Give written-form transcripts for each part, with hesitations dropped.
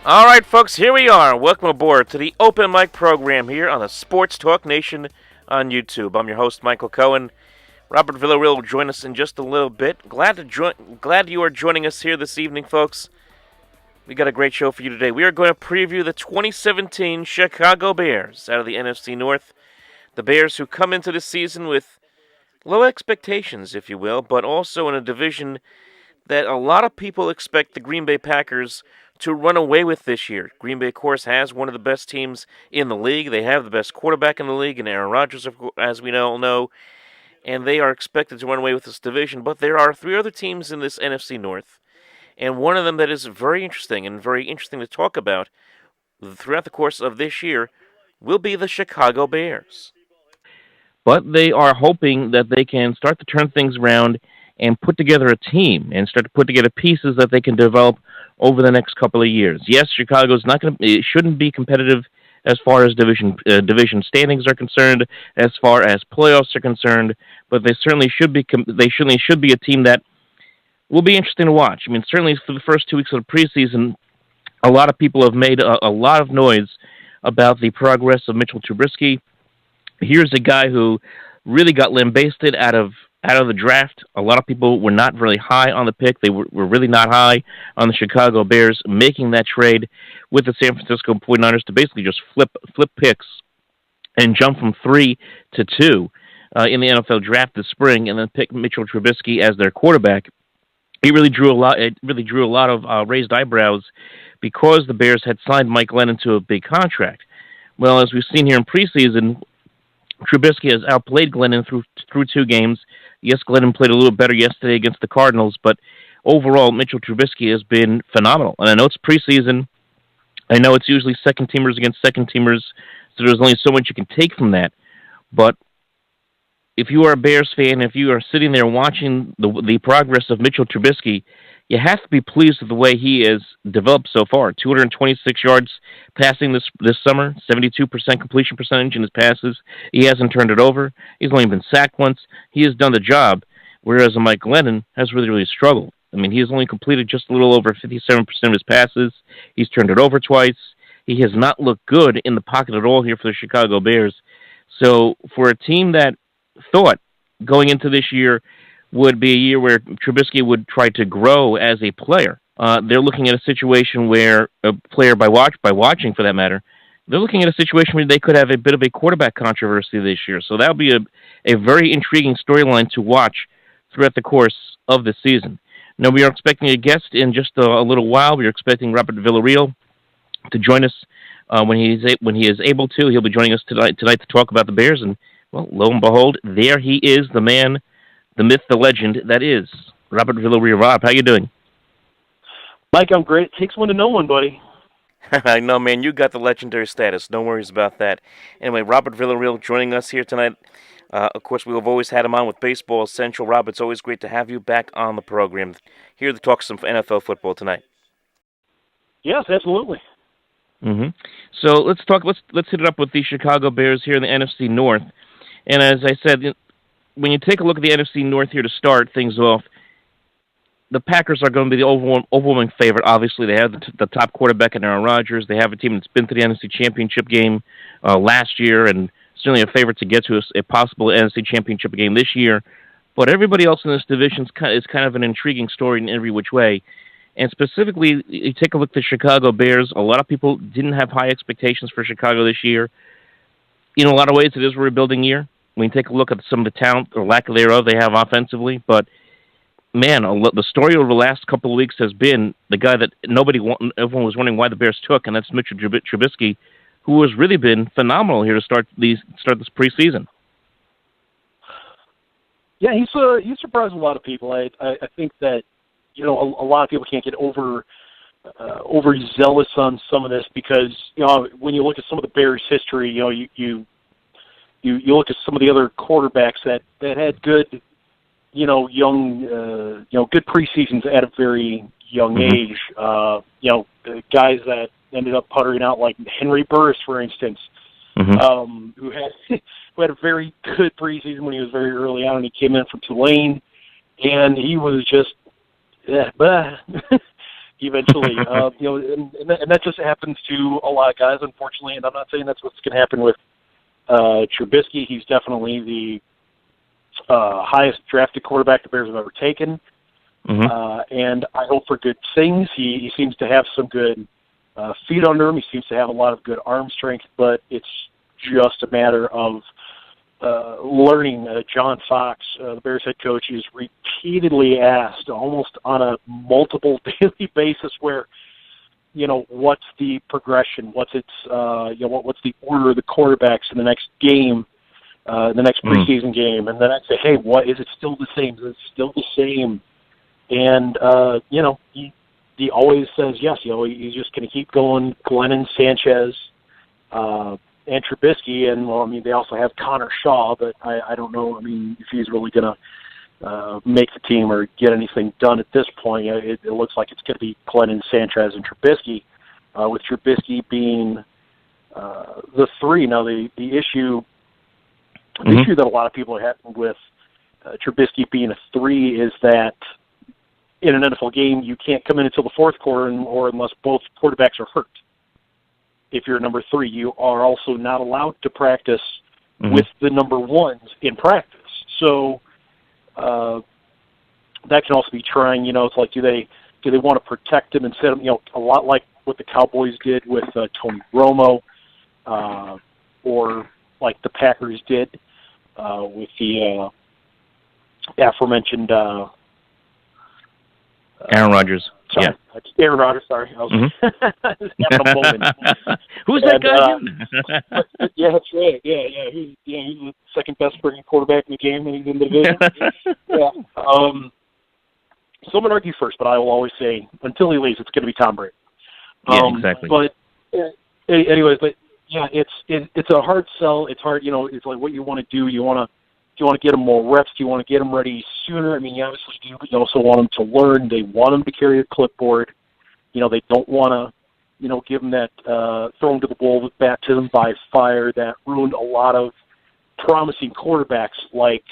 All right, folks, here we are. Welcome aboard to the Open Mic program here on the Sports Talk Nation on YouTube. I'm your host, Michael Cohen. Robert Villarreal will join us in just a little bit. Glad you are joining us here this evening, folks. We got a great show for you today. We are going to preview the 2017 Chicago Bears out of the NFC North. The Bears who come into the season with low expectations, if you will, but also in a division that a lot of people expect the Green Bay Packers to run away with this year. Green Bay, of course, has one of the best teams in the league. They have the best quarterback in the league, and Aaron Rodgers, as we all know, and they are expected to run away with this division. But there are three other teams in this NFC North, and one of them that is very interesting to talk about throughout the course of this year will be the Chicago Bears. But they are hoping that they can start to turn things around and put together a team and start to put together pieces that they can develop over the next couple of years. Yes, Chicago's not going to, it shouldn't be competitive as far as division standings are concerned, as far as playoffs are concerned, but they certainly should be a team that will be interesting to watch. I mean, certainly for the first 2 weeks of the preseason, a lot of people have made a lot of noise about the progress of Mitchell Trubisky. Here's a guy who really got lambasted out of the draft. A lot of people were not really high on the pick. They were really not high on the Chicago Bears making that trade with the San Francisco 49ers to basically just flip picks and jump from 3 to 2 in the NFL draft this spring, and then pick Mitchell Trubisky as their quarterback. It really drew a lot of raised eyebrows because the Bears had signed Mike Glennon to a big contract. Well, as we've seen here in preseason, Trubisky has outplayed Glennon through 2 games. Yes, Glennon played a little better yesterday against the Cardinals, but overall, Mitchell Trubisky has been phenomenal. And I know it's preseason. I know it's usually second teamers against second teamers, so there's only so much you can take from that. But if you are a Bears fan, if you are sitting there watching the progress of Mitchell Trubisky, you have to be pleased with the way he has developed so far. 226 yards passing this summer, 72% completion percentage in his passes. He hasn't turned it over. He's only been sacked once. He has done the job, whereas Mike Glennon has really struggled. I mean, he has only completed just a little over 57% of his passes. He's turned it over twice. He has not looked good in the pocket at all here for the Chicago Bears. So for a team that thought going into this year would be a year where Trubisky would try to grow as a player, they're looking at a situation where a player by watching for that matter, they're looking at a situation where they could have a bit of a quarterback controversy this year. So that'll be a very intriguing storyline to watch throughout the course of the season. Now, we are expecting a guest in just a little while. We are expecting Robert Villarreal to join us when he is able to. He'll be joining us tonight to talk about the Bears. And, well, lo and behold, there he is, the man, the myth, the legend that is Robert Villarreal. Rob, how you doing? Mike, I'm great. It takes one to know one, buddy. I know, man, you got the legendary status. No worries about that. Anyway, Robert Villarreal joining us here tonight. Of course, we've always had him on with Baseball Essential. Rob, it's always great to have you back on the program. Here to talk some NFL football tonight. Yes, absolutely. Mm-hmm. So let's hit it up with the Chicago Bears here in the NFC North. And as I said, when you take a look at the NFC North here to start things off, the Packers are going to be the overwhelming favorite. Obviously, they have the top quarterback in Aaron Rodgers. They have a team that's been to the NFC Championship game last year, and certainly a favorite to get to a possible NFC Championship game this year. But everybody else in this division is kind of an intriguing story in every which way. And specifically, you take a look at the Chicago Bears. A lot of people didn't have high expectations for Chicago this year. In a lot of ways, it is a rebuilding year. When you take a look at some of the talent or lack thereof they have offensively, but man, the story over the last couple of weeks has been the guy that everyone was wondering why the Bears took, and that's Mitchell Trubisky, who has really been phenomenal here to start this preseason. Yeah, he's surprised a lot of people. I think that a lot of people can't get overzealous on some of this because when you look at some of the Bears' history, you look at some of the other quarterbacks that had good, young, good preseasons at a very young age. Guys that ended up puttering out like Henry Burris, for instance, who had a very good preseason when he was very early on, and he came in from Tulane, and he was just, eventually. And that just happens to a lot of guys, unfortunately. And I'm not saying that's what's going to happen with Trubisky. He's definitely the highest drafted quarterback the Bears have ever taken. And I hope for good things. He seems to have some good feet under him. He seems to have a lot of good arm strength, but it's just a matter of learning. John Fox, the Bears head coach, is repeatedly asked, almost on a multiple daily basis, where, what's the progression? What's what's the order of the quarterbacks in the next game, the next preseason game? And then I'd say, hey, what is it still the same? Is it still the same? And he always says yes. He's just going to keep going. Glennon, Sanchez, and Trubisky, and they also have Connor Shaw, but I don't know. If he's really going to make the team or get anything done at this point. It looks like it's going to be Glennon, Sanchez, and Trubisky, with Trubisky being the three. Now, the issue that a lot of people are having with Trubisky being a three is that in an NFL game, you can't come in until the fourth quarter, or unless both quarterbacks are hurt. If you're number three, you are also not allowed to practice with the number ones in practice. So that can also be trying. It's like, do they want to protect him and set him? A lot like what the Cowboys did with Tony Romo, or like the Packers did with the aforementioned Aaron Rodgers. Sorry. Yeah. Aaron Rodgers, sorry. I was having a moment. Who's that guy? Yeah, that's right. Yeah. He's the second best spring quarterback in the game, and he's in the division. Yeah. So I'm going to argue first, but I will always say, until he leaves, it's going to be Tom Brady. Yeah, exactly. But anyways, it's a hard sell. It's hard, it's like what you want to do. Do you want to get them more reps? Do you want to get them ready sooner? You obviously do, but you also want them to learn. They want them to carry a clipboard. They don't want to, give them that throw them to the wolves with baptism by fire that ruined a lot of promising quarterbacks like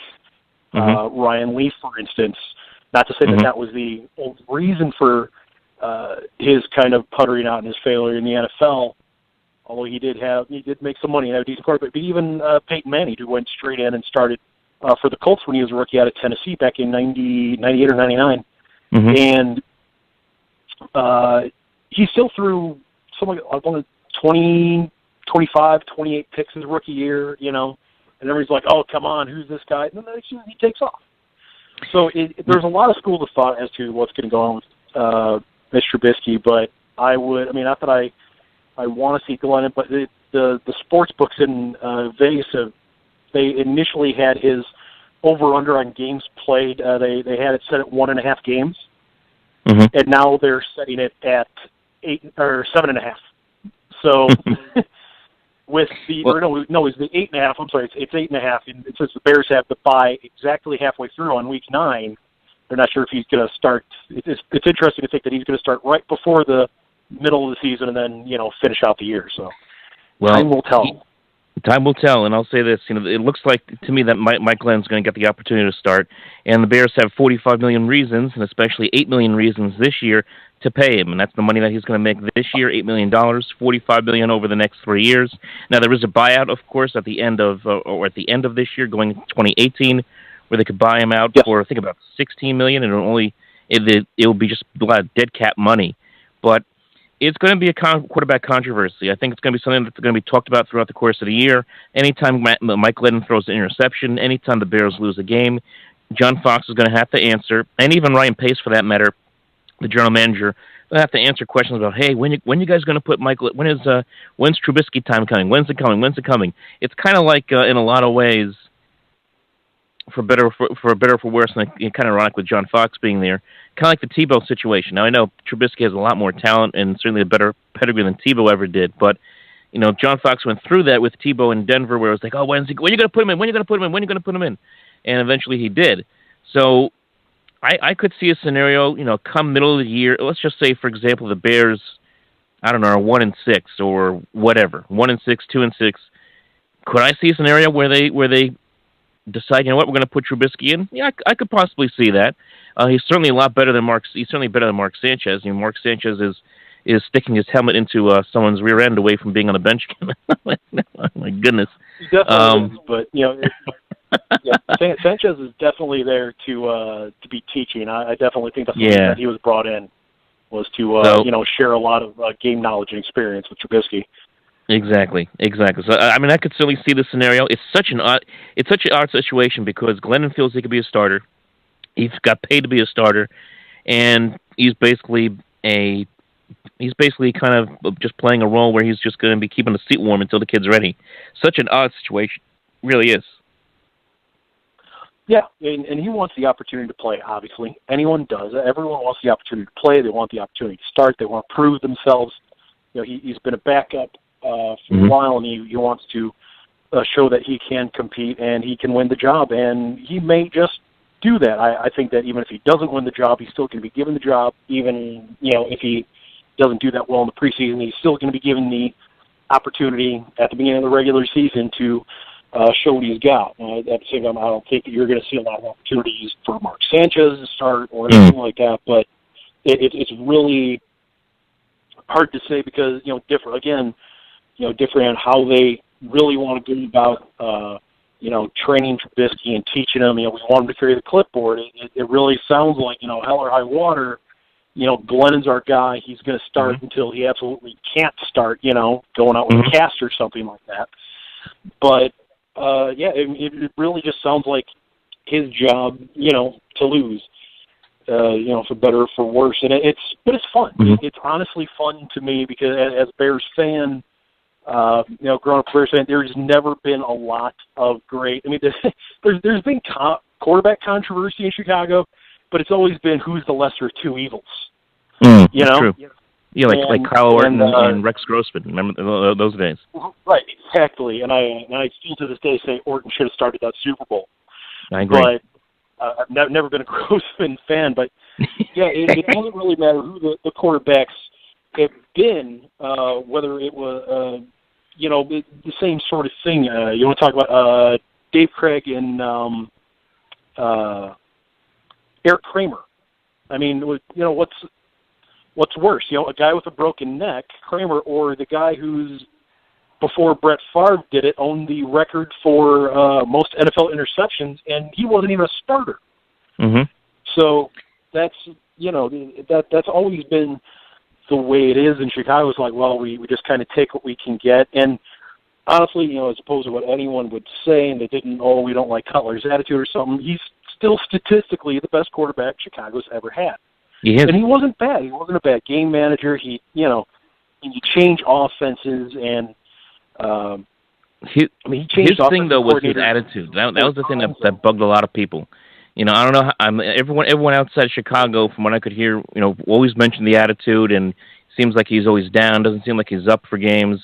Ryan Leaf, for instance. Not to say that was the reason for his kind of puttering out and his failure in the NFL, although he did make some money and have a decent quarterback. But even Peyton Manning, who went straight in and started for the Colts when he was a rookie out of Tennessee back in 98 or 99. And he still threw something like 20, 25, 28 picks his rookie year, and everybody's like, oh, come on, who's this guy? And then the next year he takes off. So there's a lot of schools of thought as to what's going to go on with Mr. Trubisky, but not that I want to see Glennon, but the sports books in Vegas they initially had his over/under on games played. They had it set at 1.5 games, and now they're setting it at 8 or 7.5. So with the it's the 8.5. I'm sorry, it's 8.5. And since the Bears have the bye exactly halfway through on week 9, they're not sure if he's going to start. It's interesting to think that he's going to start right before the middle of the season and then finish out the year. So time will tell. Time will tell, and I'll say this: it looks like to me that Mike Glenn's going to get the opportunity to start, and the Bears have 45 million reasons, and especially 8 million reasons this year to pay him, and that's the money that he's going to make this year: $8 million, $45 million over the next 3 years. Now there is a buyout, of course, at the end of this year, going into 2018, where they could buy him out for I think about $16 million, and it will be just a lot of dead cap money, but it's going to be a quarterback controversy. I think it's going to be something that's going to be talked about throughout the course of the year. Anytime Mike Glennon throws an interception, anytime the Bears lose a game, John Fox is going to have to answer, and even Ryan Pace, for that matter, the general manager, will have to answer questions about, hey, when you guys going to put when's Trubisky time coming? When's it coming? It's kind of like, in a lot of ways, for better or for worse, and kind of ironic with John Fox being there, kind of like the Tebow situation. Now, I know Trubisky has a lot more talent and certainly a better pedigree than Tebow ever did, but John Fox went through that with Tebow in Denver, where it was like, oh, when are you going to put him in? When are you going to put him in? And eventually he did. So I could see a scenario, come middle of the year. Let's just say, for example, the Bears, I don't know, are 1-6 or whatever, 1-6, 2-6. Could I see a scenario where they decide, you know what, we're going to put Trubisky in. Yeah, I could possibly see that. He's certainly a lot better than Mark. He's certainly better than Mark Sanchez. You know, Mark Sanchez is sticking his helmet into someone's rear end away from being on the bench. Oh my goodness. He definitely is, but you know, Sanchez is definitely there to be teaching. I definitely think that's the reason that he was brought in, was to share a lot of game knowledge and experience with Trubisky. Exactly. So I mean, I could certainly see the scenario. It's such an odd situation because Glennon feels he could be a starter. He's got paid to be a starter, and he's basically kind of just playing a role where he's just going to be keeping the seat warm until the kid's ready. Such an odd situation, really is. Yeah, and he wants the opportunity to play, obviously. Anyone does. Everyone wants the opportunity to play. They want the opportunity to start. They want to prove themselves. You know, he's been a backup for a while, and he wants to show that he can compete and he can win the job, and he may just do that. I think that even if he doesn't win the job, he's still going to be given the job. Even, you know, if he doesn't do that well in the preseason, he's still going to be given the opportunity at the beginning of the regular season to show what he's got. At the same time, I don't think that you're going to see a lot of opportunities for Mark Sanchez to start or anything like that, but it's really hard to say because, you know, different on how they really want to go about, training Trubisky and teaching him. You know, we want him to carry the clipboard. It really sounds like, you know, hell or high water, you know, Glennon's our guy. He's going to start until he absolutely can't start, you know, going out with a cast or something like that. But, it really just sounds like his job, you know, to lose, for better or for worse. And but it's fun. It's honestly fun to me because as a Bears fan, growing up a Bears fan, there's never been a lot of great. I mean, there's been quarterback controversy in Chicago, but it's always been who's the lesser of two evils. You know? True. Yeah, like Kyle Orton and Rex Grossman. Remember those days? Right, exactly. And I still to this day say Orton should have started that Super Bowl. I agree. But I've never been a Grossman fan. But yeah, it doesn't really matter who the quarterbacks have been, whether it was the same sort of thing. You want to talk about Dave Craig and Eric Kramer? I mean, you know, what's worse? You know, a guy with a broken neck, Kramer, or the guy who's, before Brett Favre did it, owned the record for most NFL interceptions, and he wasn't even a starter. So that's, you know, that's always been the way it is in Chicago. It's like, well, we just kind of take what we can get. And honestly, you know, as opposed to what anyone would say, and they we don't like Cutler's attitude or something, he's still statistically the best quarterback Chicago's ever had. And he wasn't bad. He wasn't a bad game manager. He changed offenses, and he changed. His thing though was his attitude. That was the thing that bugged a lot of people. You know, I don't know. Everyone outside Chicago, from what I could hear, you know, always mentioned the attitude, and seems like he's always down. Doesn't seem like he's up for games.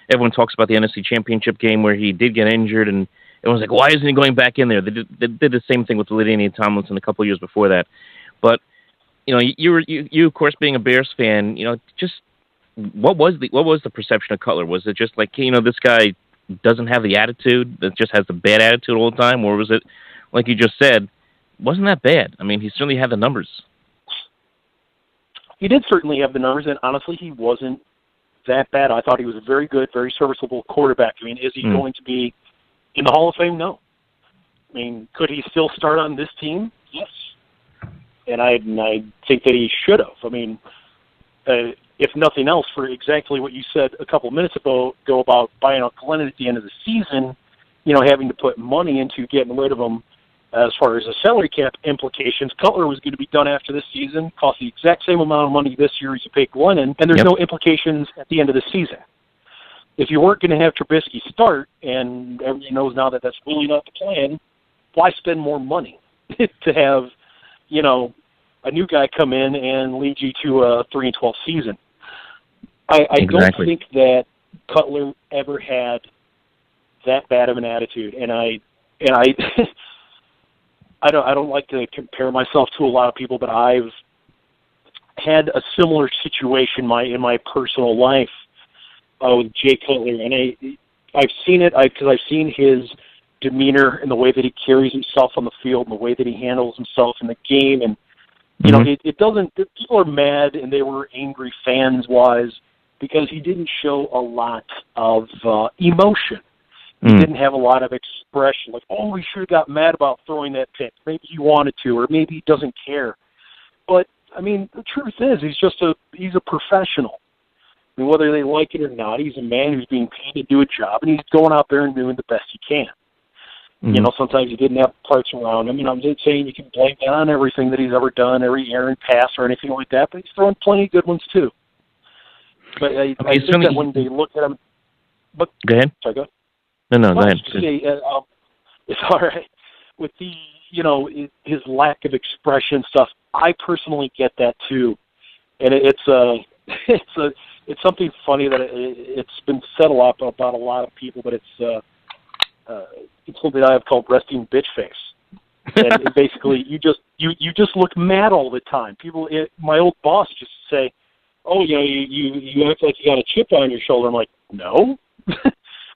Everyone talks about the NFC Championship game where he did get injured, and everyone's like, "Why isn't he going back in there?" They did the same thing with LaDainian Tomlinson a couple of years before that. But you know, you of course being a Bears fan, you know, just what was the perception of Cutler? Was it just like, you know, this guy doesn't have the attitude, that just has the bad attitude all the time, or was it like you just said? Wasn't that bad? I mean, he certainly had the numbers. He did certainly have the numbers, and honestly, he wasn't that bad. I thought he was a very good, very serviceable quarterback. I mean, is he going to be in the Hall of Fame? No. I mean, could he still start on this team? Yes. And I think that he should have. I mean, if nothing else, for exactly what you said a couple of minutes ago about buying out Glennon at the end of the season, you know, having to put money into getting rid of him. As far as the salary cap implications, Cutler was going to be done after this season, cost the exact same amount of money this year as you pay Glennon, and there's no implications at the end of the season. If you weren't going to have Trubisky start, and everybody knows now that that's really not the plan, why spend more money to have, you know, a new guy come in and lead you to a 3-12 season? I don't think that Cutler ever had that bad of an attitude, and I don't like to compare myself to a lot of people, but I've had a similar situation in my personal life with Jay Cutler, and I've seen it because I've seen his demeanor and the way that he carries himself on the field and the way that he handles himself in the game. And, you know, it doesn't, people are mad and they were angry fans-wise because he didn't show a lot of emotion. He didn't have a lot of expression, like, oh, he should have got mad about throwing that pick. Maybe he wanted to, or maybe he doesn't care. But, I mean, the truth is he's a professional. I mean, whether they like it or not, he's a man who's being paid to do a job, and he's going out there and doing the best he can. You know, sometimes he didn't have parts around him. And I'm not saying you can blame it on everything that he's ever done, every errant pass or anything like that, but he's throwing plenty of good ones too. But I think that when they look at him, but go ahead. Sorry, go ahead. No, go ahead. It's all right with the his lack of expression stuff. I personally get that too, and it's something funny that it's been said a lot about a lot of people, but it's something I have called resting bitch face. And basically, you just look mad all the time. My old boss used to say, "Oh, you act like you got a chip on your shoulder." I'm like, no.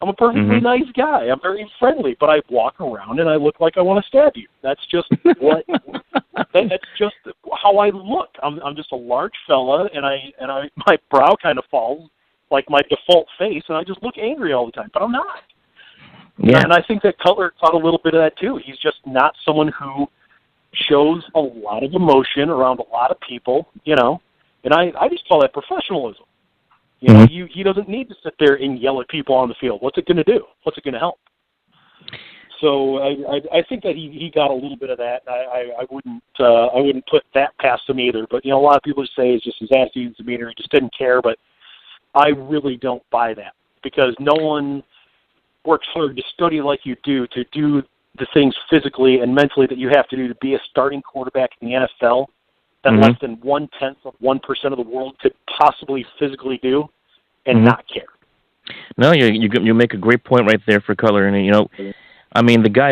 I'm a perfectly nice guy. I'm very friendly, but I walk around and I look like I want to stab you. That's just that's just how I look. I'm just a large fella, and my brow kind of falls like my default face, and I just look angry all the time. But I'm not. Yeah. And I think that Cutler caught a little bit of that too. He's just not someone who shows a lot of emotion around a lot of people, and I just call that professionalism. He doesn't need to sit there and yell at people on the field. What's it going to do? What's it going to help? So I think that he got a little bit of that. I wouldn't put that past him either. But a lot of people say it's just his attitude and demeanor. He just didn't care. But I really don't buy that, because no one works hard to study like you do, to do the things physically and mentally that you have to do to be a starting quarterback in the NFL that less than 0.1% of the world could possibly physically do, and not care. No, you make a great point right there for Cutler, and I mean, the guy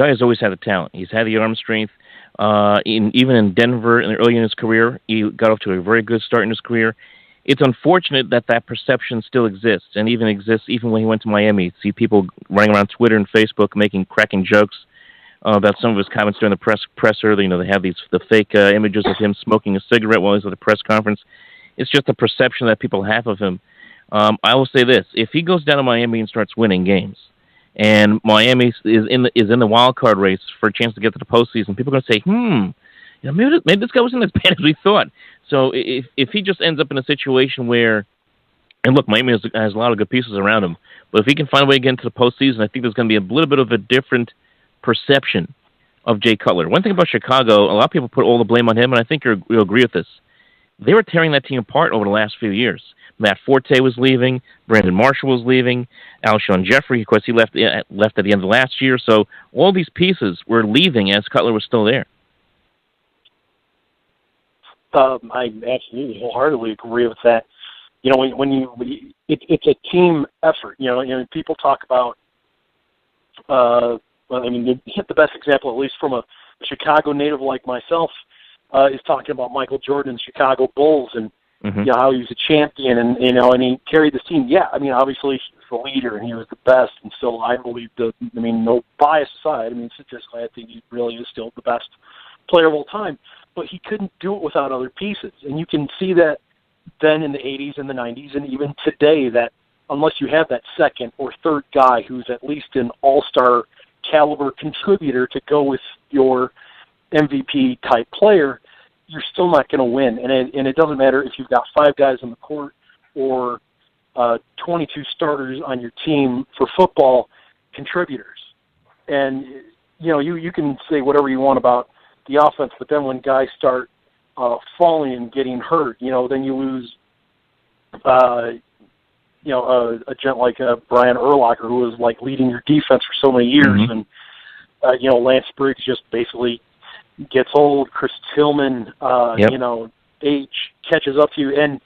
has always had the talent. He's had the arm strength. Even in Denver, early in his career, he got off to a very good start in his career. It's unfortunate that perception still exists, and even exists even when he went to Miami. See people running around Twitter and Facebook cracking jokes about some of his comments during the presser. They have the fake images of him smoking a cigarette while he's at the press conference. It's just a perception that people have of him. I will say this: if he goes down to Miami and starts winning games, and Miami is in the wild card race for a chance to get to the postseason, people are going to say, maybe this guy wasn't as bad as we thought. So if he just ends up in a situation where, and look, Miami has a lot of good pieces around him, but if he can find a way to get into the postseason, I think there's going to be a little bit of a different perception of Jay Cutler. One thing about Chicago, a lot of people put all the blame on him, and I think you'll agree with this. They were tearing that team apart over the last few years. Matt Forte was leaving, Brandon Marshall was leaving, Alshon Jeffrey, of course, he left at the end of last year. So all these pieces were leaving as Cutler was still there. I absolutely wholeheartedly agree with that. It's a team effort. People talk about. The best example, at least from a Chicago native like myself, is talking about Michael Jordan's Chicago Bulls and how he was a champion and he carried this team. Yeah, obviously he was the leader and he was the best, and still I believe no bias aside, statistically I think he really is still the best player of all time. But he couldn't do it without other pieces, and you can see that then in the 80s and the 90s, and even today, that unless you have that second or third guy who's at least an all-star caliber contributor to go with your MVP type player, you're still not going to win. And it doesn't matter if you've got 5 guys on the court or 22 starters on your team for football contributors. And you can say whatever you want about the offense, but then when guys start falling and getting hurt, then you lose a gent like Brian Urlacher, who was leading your defense for so many years, and Lance Briggs just basically gets old. Chris Tillman, age catches up to you, and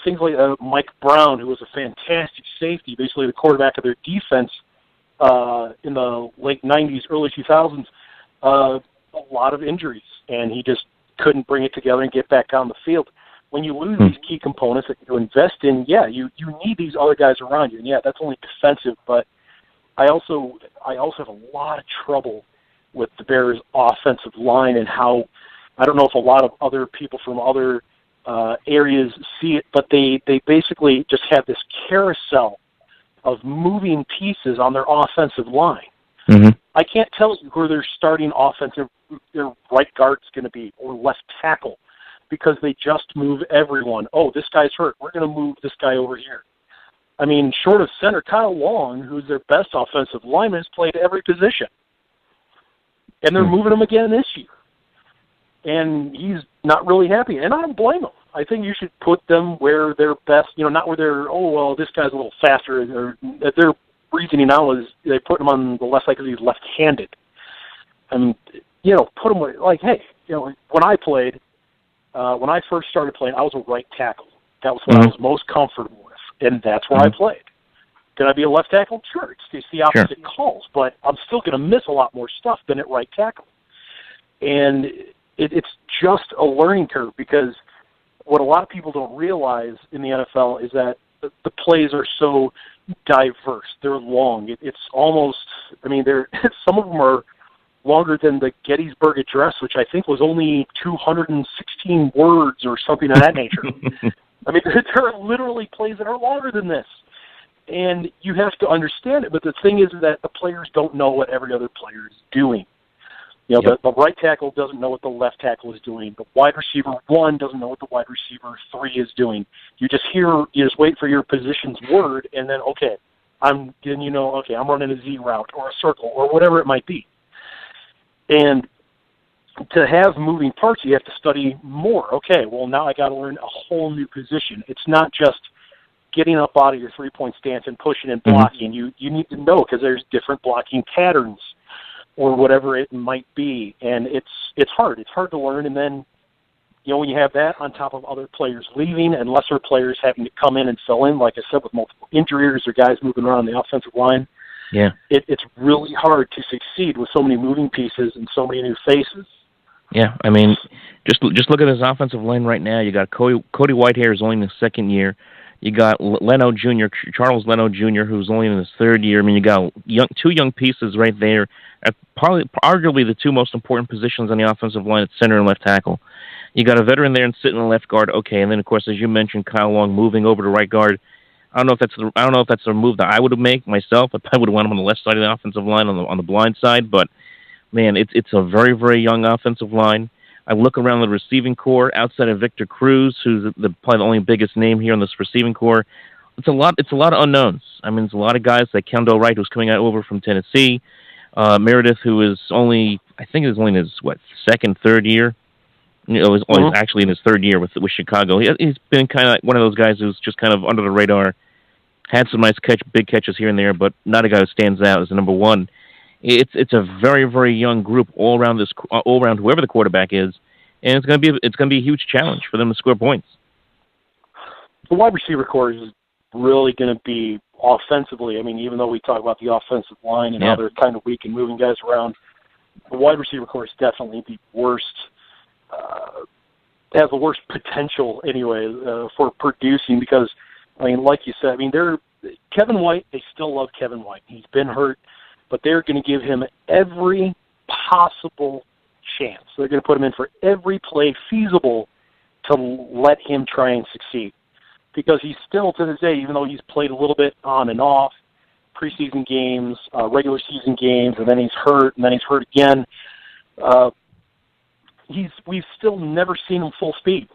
things like Mike Brown, who was a fantastic safety, basically the quarterback of their defense in the late '90s, early 2000s. A lot of injuries, and he just couldn't bring it together and get back on the field. When you lose these key components that you invest in, you need these other guys around you. And that's only defensive, but I also have a lot of trouble with the Bears' offensive line and how, I don't know if a lot of other people from other areas see it, but they basically just have this carousel of moving pieces on their offensive line. Mm-hmm. I can't tell you who their starting their right guard's going to be, or left tackle, because they just move everyone. Oh, this guy's hurt. We're going to move this guy over here. I mean, short of center, Kyle Long, who's their best offensive lineman, has played every position. And they're moving him again this year. And he's not really happy. And I don't blame him. I think you should put them where they're best, not where they're, this guy's a little faster. Or their reasoning now is they put him on the left side because he's left-handed. And, put him where, hey, when I played, when I first started playing, I was a right tackle. That was what I was most comfortable with. And that's where I played. Could I be a left tackle? Sure. It's the opposite calls, but I'm still going to miss a lot more stuff than at right tackle. And it's just a learning curve, because what a lot of people don't realize in the NFL is that the plays are so diverse. They're long. It's almost, some of them are longer than the Gettysburg Address, which I think was only 216 words or something of that nature. There are literally plays that are longer than this. And you have to understand it, but the thing is that the players don't know what every other player is doing. The right tackle doesn't know what the left tackle is doing. The wide receiver 1 doesn't know what the wide receiver 3 is doing. You just wait for your position's word, and then, I'm running a Z route or a circle or whatever it might be. And to have moving parts, you have to study more. Now I got to learn a whole new position. It's not just getting up out of your three-point stance and pushing and blocking. You need to know, because there's different blocking patterns or whatever it might be. And it's hard. It's hard to learn. And then, when you have that on top of other players leaving and lesser players having to come in and fill in, like I said, with multiple injuries or guys moving around the offensive line, it's really hard to succeed with so many moving pieces and so many new faces. Yeah, just look at his offensive line right now. You got Cody Whitehair, is only in his second year. You got Leno Jr., Charles Leno Jr., who's only in his third year. You got two young pieces right there at arguably the two most important positions on the offensive line at center and left tackle. You got a veteran there and sitting in the left guard. And then of course, as you mentioned, Kyle Long moving over to right guard. I don't know if that's the move that I would make myself. I probably would want him on the left side of the offensive line on the blind side. But man, it's a very, very young offensive line. I look around the receiving corps outside of Victor Cruz, who's probably the only biggest name here in this receiving corps. It's a lot of unknowns. There's a lot of guys like Kendall Wright, who's coming over from Tennessee. Meredith, who is only in his second, third year. He's actually in his third year with Chicago. He's been kind of like one of those guys who's just kind of under the radar. Had some nice big catches here and there, but not a guy who stands out as the number one. It's a very, very young group all around whoever the quarterback is, and it's going to be a huge challenge for them to score points. The wide receiver corps is really going to be offensively. Even though we talk about the offensive line and how they're kind of weak and moving guys around, the wide receiver corps is definitely the worst. Has the worst potential anyway for producing, because like you said, they're Kevin White. They still love Kevin White. He's been hurt, but they're going to give him every possible chance. They're going to put him in for every play feasible to let him try and succeed, because he's still, to this day, even though he's played a little bit on and off, preseason games, regular season games, and then he's hurt, and then he's hurt again. We've still never seen him full speed.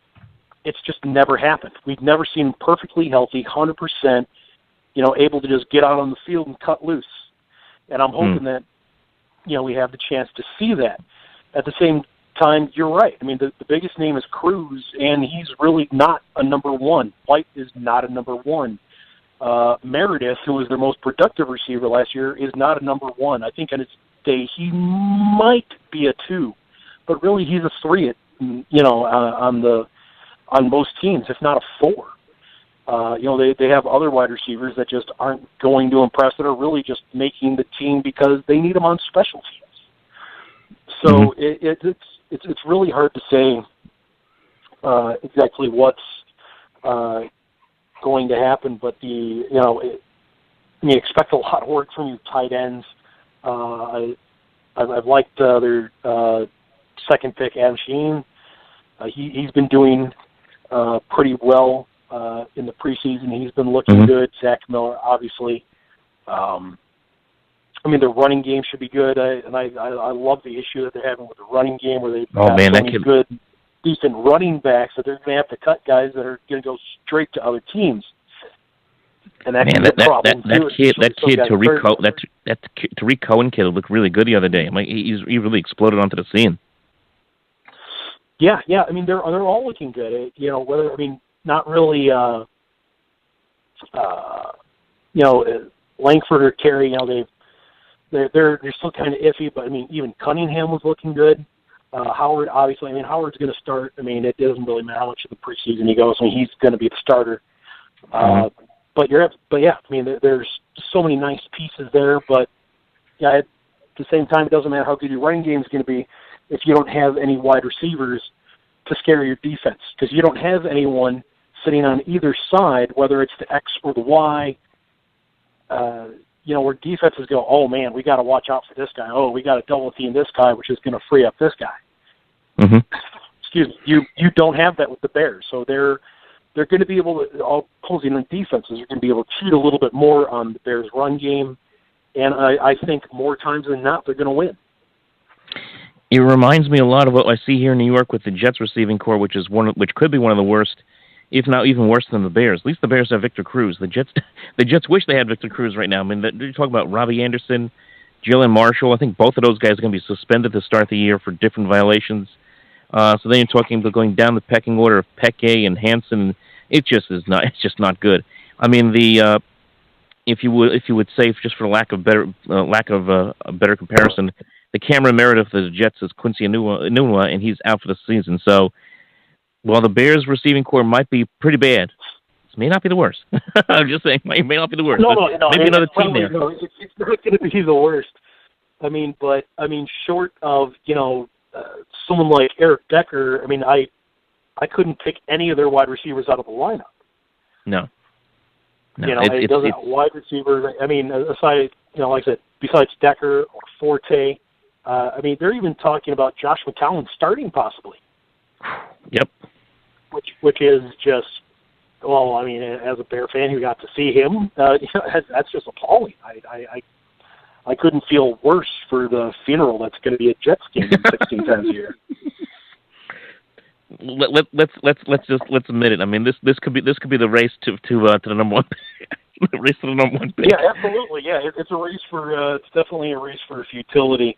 It's just never happened. We've never seen him perfectly healthy, 100%, able to just get out on the field and cut loose. And I'm hoping that, we have the chance to see that. At the same time, you're right. The biggest name is Cruz, and he's really not a number one. White is not a number one. Meredith, who was their most productive receiver last year, is not a number one. I think on his day he might be a 2, but really he's a 3 on most teams, if not a 4. They have other wide receivers that just aren't going to impress, that are really just making the team because they need them on special teams. So it's really hard to say exactly what's going to happen, but you expect a lot of work from your tight ends. I've liked their second pick, Adam Sheen. He's been doing pretty well in the preseason. He's been looking good. Zach Miller, obviously. I mean, their running game should be good. I love the issue that they're having with the running game, where they've got so many good, decent running backs that they're going to have to cut guys that are going to go straight to other teams. And that Tariq Cohen kid looked really good the other day. He really exploded onto the scene. Yeah. I mean, they're all looking good. Not really. Langford or Carey. They're still kind of iffy. But I mean, even Cunningham was looking good. Howard, obviously. I mean, Howard's going to start. I mean, it doesn't really matter how much of the preseason he goes. I mean, he's going to be the starter. But yeah, I mean, there's so many nice pieces there. But yeah, at the same time, it doesn't matter how good your running game is going to be if you don't have any wide receivers to scare your defense, because you don't have anyone sitting on either side, whether it's the X or the Y. Where defenses go, oh man, we got to watch out for this guy. Oh, we got to double team this guy, which is going to free up this guy. Excuse me. You don't have that with the Bears, so they're going to be able to, all opposing defenses are going to be able to cheat a little bit more on the Bears' run game, and I think more times than not they're going to win. It reminds me a lot of what I see here in New York with the Jets receiving corps, which could be one of the worst, if not even worse than the Bears. At least the Bears have Victor Cruz. The Jets wish they had Victor Cruz right now. I mean, you're talking about Robbie Anderson, Jalen Marshall. I think both of those guys are going to be suspended to start the year for different violations. So then you're talking about going down the pecking order of Peke and Hansen. It's just not good. I mean, if you would say, just for lack of a better comparison, the Cameron Meredith of the Jets is Quincy Enunwa, and he's out for the season. So while the Bears receiving corps might be pretty bad, this may not be the worst. I'm just saying, it may not be the worst. No, maybe another team there. No, it's not going to be the worst. Short of someone like Eric Decker, I mean, I couldn't pick any of their wide receivers out of the lineup. No. It doesn't wide receiver. I mean, aside, like I said, besides Decker or Forte, they're even talking about Josh McCown starting possibly. Yep. Which is just, well, I mean, as a Bear fan who got to see him, that's just appalling. I couldn't feel worse for the funeral that's going to be at Jets game 16 times a year. Let's admit it. I mean, this could be the race to the number one pick. The race to the number one pick. Yeah, absolutely. Yeah, it's a race for it's definitely a race for futility.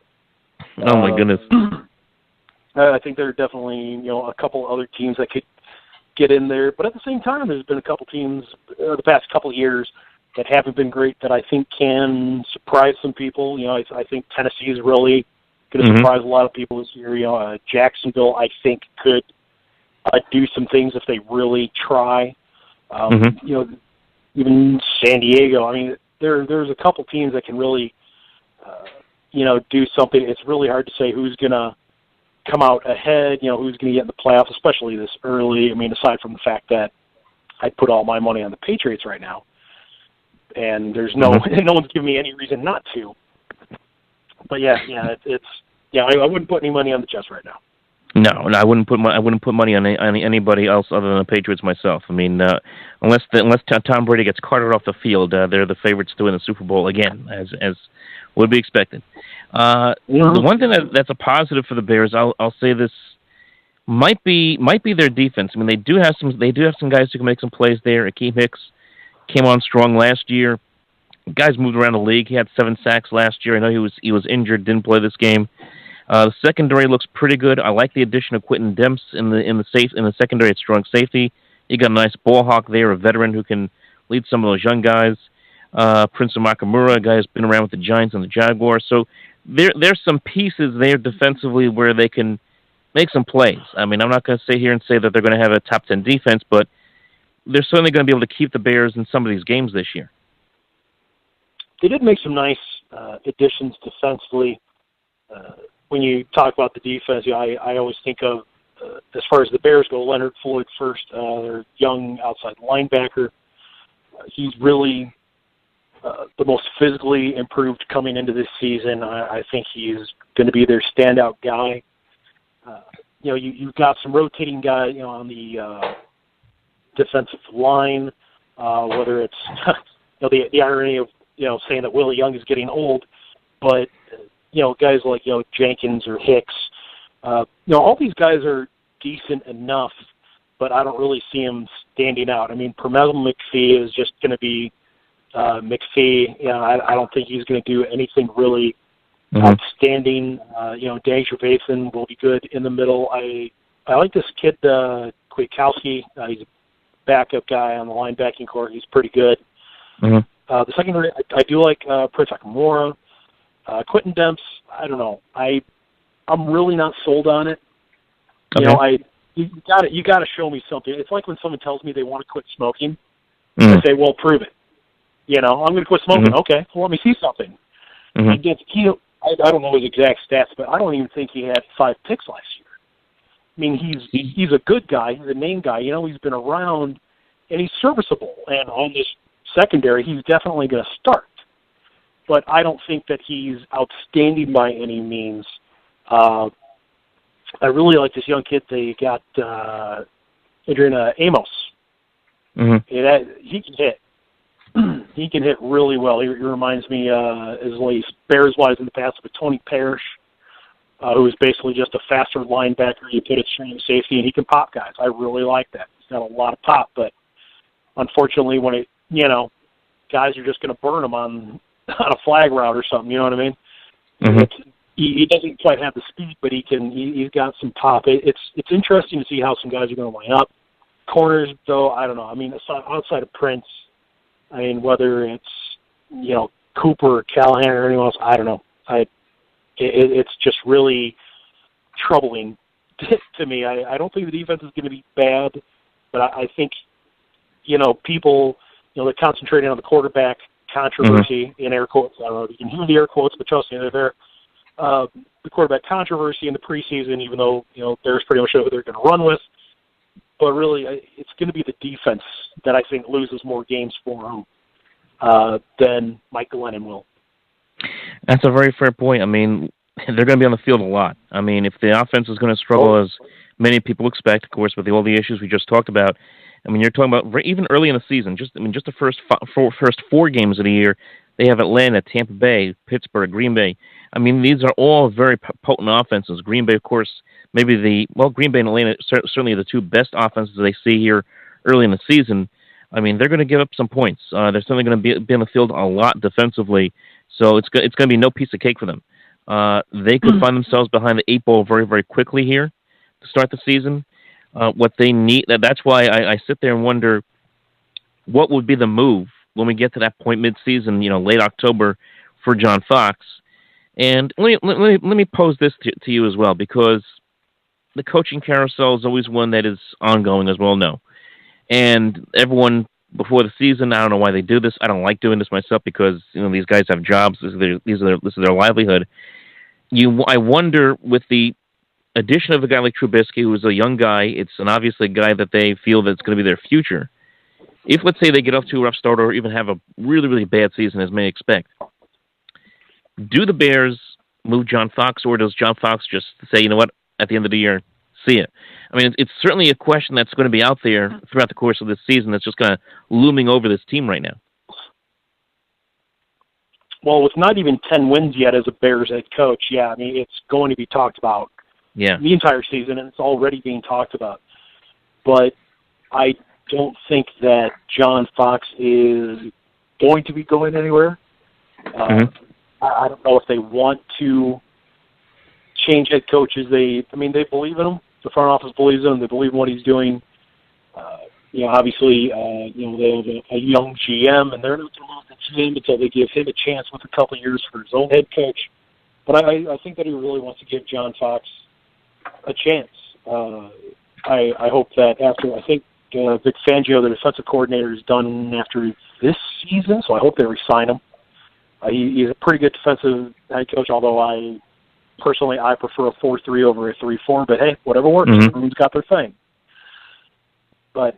Oh my goodness. I think there are definitely a couple other teams that could get in there, but at the same time, there's been a couple teams the past couple of years that haven't been great that I think can surprise some people. I think Tennessee is really going to surprise a lot of people this year. Jacksonville, I think, could do some things if they really try. Even San Diego. I mean, there's a couple teams that can really, do something. It's really hard to say who's going to come out ahead, who's going to get in the playoffs, especially this early. I mean, aside from the fact that I'd put all my money on the Patriots right now, and there's no one's giving me any reason not to. But I wouldn't put any money on the Jets right now. No, I wouldn't put money on anybody else other than the Patriots myself. I mean, unless Tom Brady gets carted off the field, they're the favorites to win the Super Bowl again, as would be expected. The one thing that's a positive for the Bears, I'll say this, might be their defense. I mean, they do have some guys who can make some plays there. Akeem Hicks came on strong last year. Guys moved around the league. He had 7 sacks last year. I know he was injured, didn't play this game. The secondary looks pretty good. I like the addition of Quentin Demps in the secondary at strong safety. You got a nice ball hawk there, a veteran who can lead some of those young guys. Prince Makamura, a guy who's been around with the Giants and the Jaguars. So there's some pieces there defensively where they can make some plays. I mean, I'm not going to sit here and say that they're going to have a top 10 defense, but they're certainly going to be able to keep the Bears in some of these games this year. They did make some nice additions defensively. When you talk about the defense, I always think of, as far as the Bears go, Leonard Floyd first, their young outside linebacker. He's really the most physically improved coming into this season. I think he's going to be their standout guy. You've got some rotating guys, on the defensive line, whether it's the irony of saying that Willie Young is getting old, but guys like Jenkins or Hicks, all these guys are decent enough, but I don't really see him standing out. I mean, Permel McPhee is just going to be McPhee. I don't think he's going to do anything really outstanding. Dan Trevathan will be good in the middle. I like this kid, Kwiatkowski. He's a backup guy on the linebacking court. He's pretty good. The secondary, I do like Prince Akamora. Quentin Demps, I don't know. I'm really not sold on it. Okay. You got to show me something. It's like when someone tells me they want to quit smoking. I say, well, prove it. I'm going to quit smoking. Okay, well, let me see something. I don't know his exact stats, but I don't even think he had 5 picks last year. I mean, he's a good guy. He's a name guy. He's been around, and he's serviceable. And on this secondary, he's definitely going to start. But I don't think that he's outstanding by any means. I really like this young kid they got, Adrian Amos. He can hit. He can hit really well. He reminds me, as late Bears-wise in the past, of Tony Parrish, who is basically just a faster linebacker. You put it straight in safety, and he can pop guys. I really like that. He's got a lot of pop, but unfortunately, when guys are just going to burn him on a flag route or something. You know what I mean? He doesn't quite have the speed, but he's got some pop. It's interesting to see how some guys are going to line up. Corners, though, I don't know. I mean, outside of Prince, I mean, whether it's Cooper or Callahan or anyone else, I don't know. It's just really troubling to me. I don't think the defense is going to be bad, but I think people they're concentrating on the quarterback controversy in air quotes. I don't know if you can hear the air quotes, but trust me, they're there. The quarterback controversy in the preseason, even though Bears pretty much know who they're going to run with. But really, it's going to be the defense that I think loses more games for them than Mike Glennon will. That's a very fair point. I mean, they're going to be on the field a lot. I mean, if the offense is going to struggle as many people expect, of course, with all the issues we just talked about. I mean, you're talking about even early in the season. Just the first four games of the year, they have Atlanta, Tampa Bay, Pittsburgh, Green Bay. I mean, these are all very potent offenses. Green Bay, of course, Green Bay and Atlanta certainly are the two best offenses they see here early in the season. I mean, they're going to give up some points. They're certainly going to be on the field a lot defensively, so it's going to be no piece of cake for them. They could find themselves behind the 8 ball very, very quickly here to start the season. What they need, that's why I sit there and wonder what would be the move when we get to that point mid-season, late October for John Fox. And let me pose this to you as well, because the coaching carousel is always one that is ongoing, as well know. And everyone before the season, I don't know why they do this. I don't like doing this myself because these guys have jobs. This is their livelihood. I wonder, with the addition of a guy like Trubisky, who is a young guy, it's obviously a guy that they feel that's going to be their future. If, let's say, they get off to a rough start or even have a really, really bad season, as many expect, do the Bears move John Fox, or does John Fox just say, at the end of the year, see it? I mean, it's certainly a question that's going to be out there throughout the course of this season that's just kind of looming over this team right now. Well, with not even 10 wins yet as a Bears head coach, I mean, it's going to be talked about the entire season, and it's already being talked about. But I don't think that John Fox is going to be going anywhere. I don't know if they want to change head coaches. They believe in him. The front office believes in him. They believe in what he's doing. Obviously, they have a young GM, and they're not going to move the GM until they give him a chance with a couple of years for his own head coach. But I think that he really wants to give John Fox a chance. I hope that after, I think Vic Fangio, the defensive coordinator, is done after this season, so I hope they re-sign him. He's a pretty good defensive head coach, although I prefer a 4-3 over a 3-4, but hey, whatever works. Everyone's got their thing. But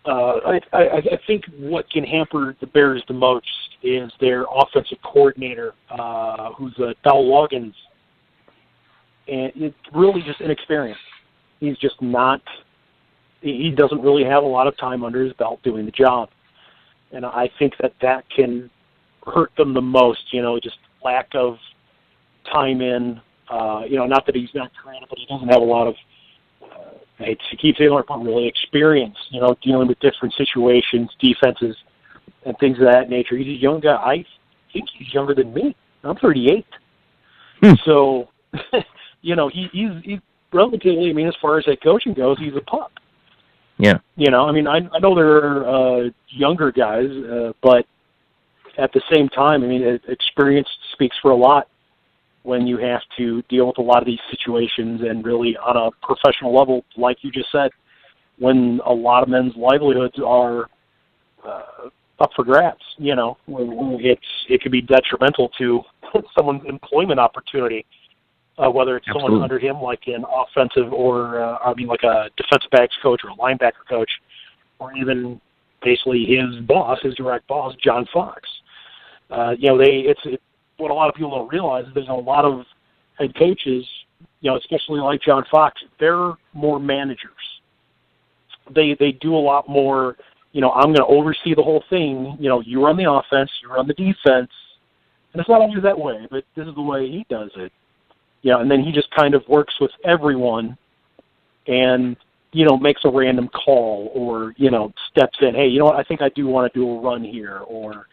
I think what can hamper the Bears the most is their offensive coordinator, who's Dow Loggins, and it's really just inexperienced. He's just not. He doesn't really have a lot of time under his belt doing the job, and I think that can hurt them the most. Just lack of time in. Not that he's not trying, but he doesn't have a lot of. I keep saying really experience, dealing with different situations, defenses, and things of that nature. He's a young guy. I think he's younger than me. I'm 38. So, he's relatively, as far as that coaching goes, he's a pup. Yeah. I know there are younger guys, but at the same time, experience speaks for a lot when you have to deal with a lot of these situations and really on a professional level, like you just said, when a lot of men's livelihoods are up for grabs, it could be detrimental to someone's employment opportunity, whether it's Absolutely. someone under him, like an offensive or, like a defensive backs coach or a linebacker coach, or even basically his boss, his direct boss, John Fox. What a lot of people don't realize is there's a lot of head coaches, especially like John Fox, they're more managers. They do a lot more, I'm going to oversee the whole thing. You run the offense, you run the defense. And it's not always that way, but this is the way he does it. And then he just kind of works with everyone and, makes a random call or, steps in. Hey, I think I do want to do a run here, or,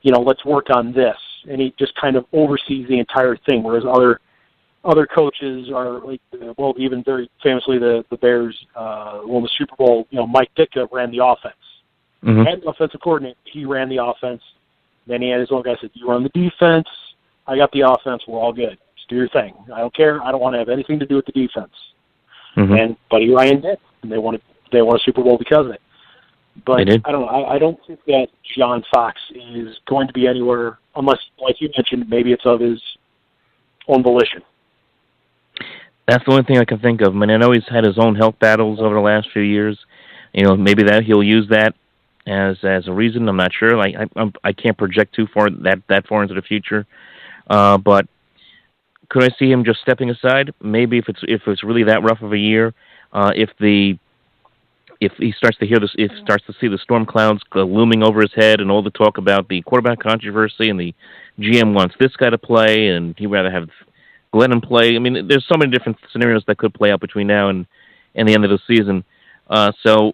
let's work on this. And he just kind of oversees the entire thing, whereas other coaches are like, even very famously the Bears won the Super Bowl. Mike Ditka ran the offense. Mm-hmm. He had an offensive coordinator. He ran the offense. Then he had his own guy said, "You run the defense. I got the offense. We're all good. Just do your thing. I don't care. I don't want to have anything to do with the defense." Mm-hmm. And Buddy Ryan did, and they won a Super Bowl because of it. But I don't know. I don't think that John Fox is going to be anywhere unless, like you mentioned, maybe it's of his own volition. That's the only thing I can think of. I know he's had his own health battles over the last few years. Maybe that he'll use that as a reason. I'm not sure. I can't project too far that far into the future. But could I see him just stepping aside? Maybe if it's really that rough of a year, if he starts to see the storm clouds looming over his head and all the talk about the quarterback controversy and the GM wants this guy to play and he'd rather have Glennon play. There's so many different scenarios that could play out between now and the end of the season. So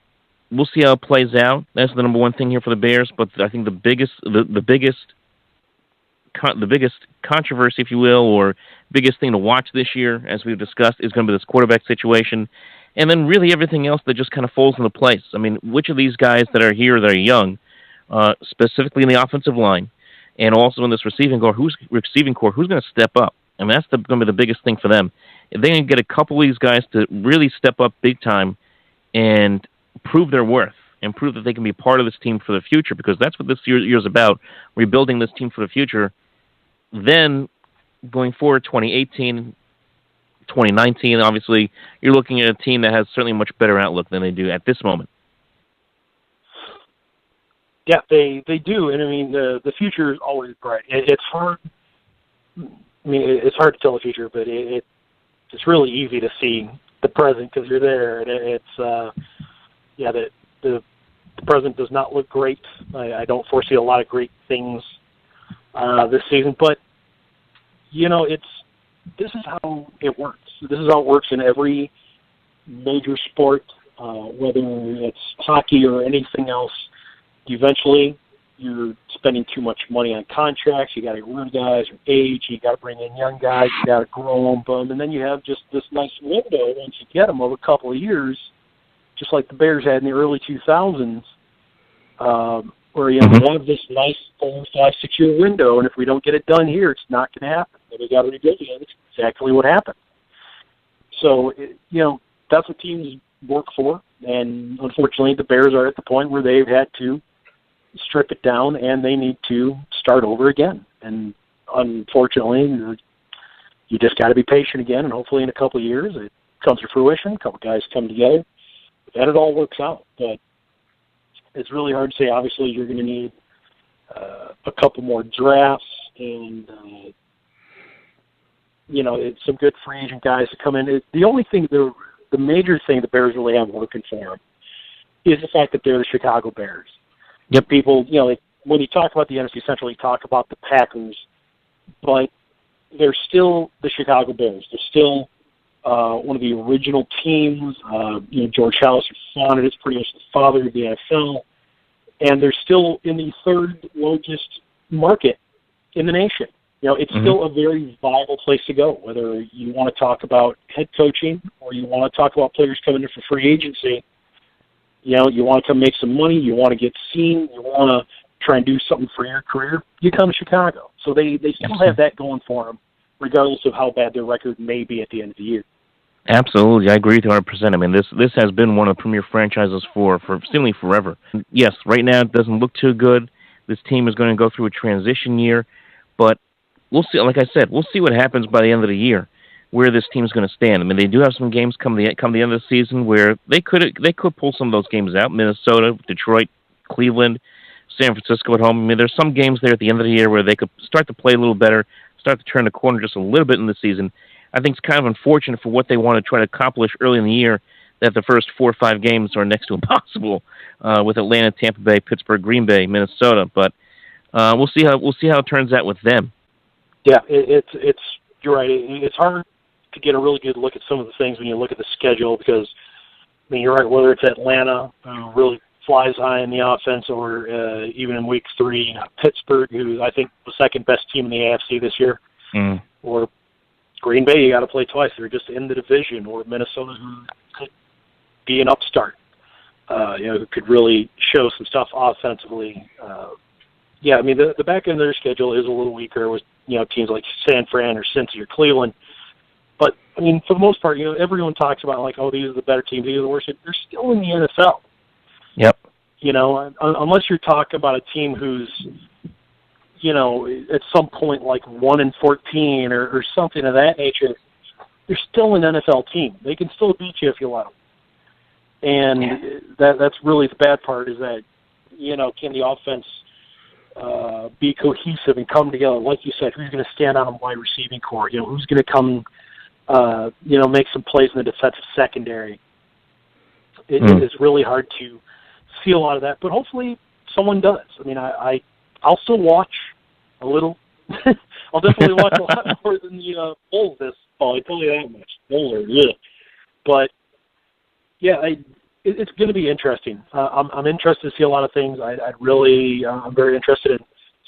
we'll see how it plays out. That's the number one thing here for the Bears. But I think the biggest controversy, if you will, or biggest thing to watch this year, as we've discussed, is going to be this quarterback situation. And then really everything else that just kind of falls into place. Which of these guys that are here that are young, specifically in the offensive line, and also in this receiving core, who's going to step up? That's going to be the biggest thing for them. If they can get a couple of these guys to really step up big time and prove their worth and prove that they can be part of this team for the future, because that's what this year is about, rebuilding this team for the future, then going forward, 2018, 2019, obviously, you're looking at a team that has certainly a much better outlook than they do at this moment. Yeah, they do, and the future is always bright. It's hard. It's hard to tell the future, but it's really easy to see the present because you're there. And the present does not look great. I don't foresee a lot of great things this season, but this is how it works. This is how it works in every major sport, whether it's hockey or anything else. Eventually, you're spending too much money on contracts. You got to get rid of guys or age. You got to bring in young guys. You got to grow them, and then you have just this nice window once you get them over a couple of years, just like the Bears had in the early 2000s, where they have this nice 4, 5, 6 year window, and if we don't get it done here, it's not going to happen. And we got to rebuild again. It's exactly what happened. So that's what teams work for, and unfortunately, the Bears are at the point where they've had to strip it down, and they need to start over again. And unfortunately, you just got to be patient again, and hopefully in a couple of years it comes to fruition. A couple guys come together, and it all works out. But It's really hard to say. Obviously, you're going to need a couple more drafts and, it's some good free agent guys to come in. The only thing, the major thing the Bears really have working for them is the fact that they're the Chicago Bears. Yep. People, when you talk about the NFC Central, you talk about the Packers, but they're still the Chicago Bears. They're still one of the original teams. George Halas, who founded it, is pretty much the father of the NFL, and they're still in the third largest market in the nation. It's still a very viable place to go, whether you want to talk about head coaching or you want to talk about players coming in for free agency. You want to come make some money, you want to get seen, you want to try and do something for your career, you come to Chicago. So they still have that going for them, regardless of how bad their record may be at the end of the year. Absolutely, I agree with you 100%. I mean, this has been one of the premier franchises for seemingly forever. Yes, right now it doesn't look too good. This team is going to go through a transition year, but we'll see. Like I said, we'll see what happens by the end of the year, where this team's going to stand. I mean, they do have some games come the end of the season where they could pull some of those games out. Minnesota, Detroit, Cleveland, San Francisco at home. I mean, there's some games there at the end of the year where they could start to play a little better, start to turn the corner just a little bit in the season. I think it's kind of unfortunate for what they want to try to accomplish early in the year that the first 4 or 5 games are next to impossible with Atlanta, Tampa Bay, Pittsburgh, Green Bay, Minnesota. But we'll see how it turns out with them. Yeah, it's you're right. It's hard to get a really good look at some of the things when you look at the schedule because, you're right, whether it's Atlanta, who really flies high in the offense, or even in Week 3, Pittsburgh, who I think was the second-best team in the AFC this year, or Green Bay, you got to play twice. They're just in the division, or Minnesota, who could be an upstart, who could really show some stuff offensively. The back end of their schedule is a little weaker with, teams like San Fran or Cincy or Cleveland. But, for the most part, everyone talks about, these are the better teams, these are the worst. They're still in the NFL. Yep. Unless you're talking about a team who's, at some point 1-14 or something of that nature, they're still an NFL team. They can still beat you if you let them. And that's really the bad part is that, can the offense be cohesive and come together? Like you said, who's going to stand on a wide receiving core? Who's going to come, make some plays in the defensive secondary? It is really hard to see a lot of that, but hopefully someone does. I'll still watch a little. I'll definitely watch a lot more than the Bulls this fall. I tell you that much. Bulls are good. But, it's going to be interesting. I'm interested to see a lot of things. I'm very interested in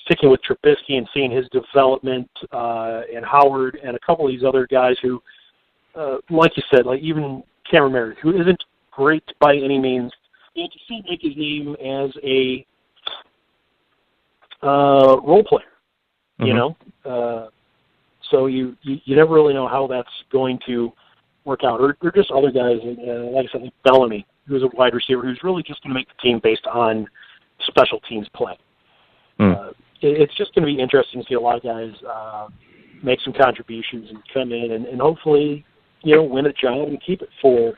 sticking with Trubisky and seeing his development, and Howard and a couple of these other guys who, like you said, even Cameron Meredith, who isn't great by any means, to still make his name as a role player, so you never really know how that's going to work out. Or just other guys, like I said, like Bellamy, who's a wide receiver, who's really just going to make the team based on special teams play. It's just going to be interesting to see a lot of guys make some contributions and come in and hopefully, win a job and keep it for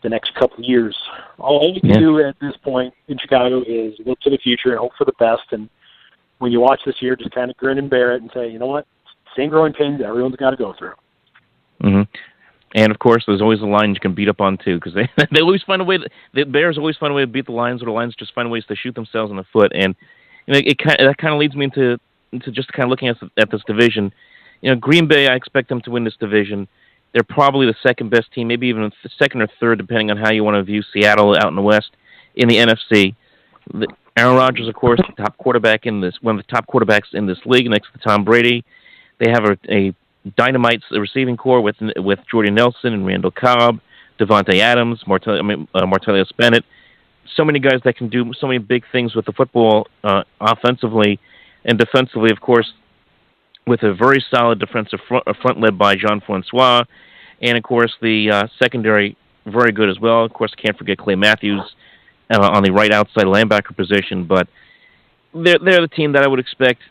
the next couple of years. All we can do at this point in Chicago is look to the future and hope for the best. And when you watch this year, just kind of grin and bear it and say, you know what, same growing pains everyone's got to go through. And, of course, there's always a line you can beat up on, too, because they always find a way. The Bears always find a way to beat the Lions, or the Lions just find ways to shoot themselves in the foot. And that kind of leads me into just kind of looking at this division. Green Bay, I expect them to win this division. They're probably the second-best team, maybe even the second or third, depending on how you want to view Seattle out in the West in the NFC. Aaron Rodgers, of course, the top quarterback one of the top quarterbacks in this league, next to Tom Brady. They have a dynamite receiving core with Jordy Nelson and Randall Cobb, Devontae Adams, Martellus Bennett. So many guys that can do so many big things with the football offensively and defensively, of course, with a very solid defensive front led by Jean-Francois, and, of course, the secondary very good as well. Of course, can't forget Clay Matthews on the right outside linebacker position, but they're the team that I would expect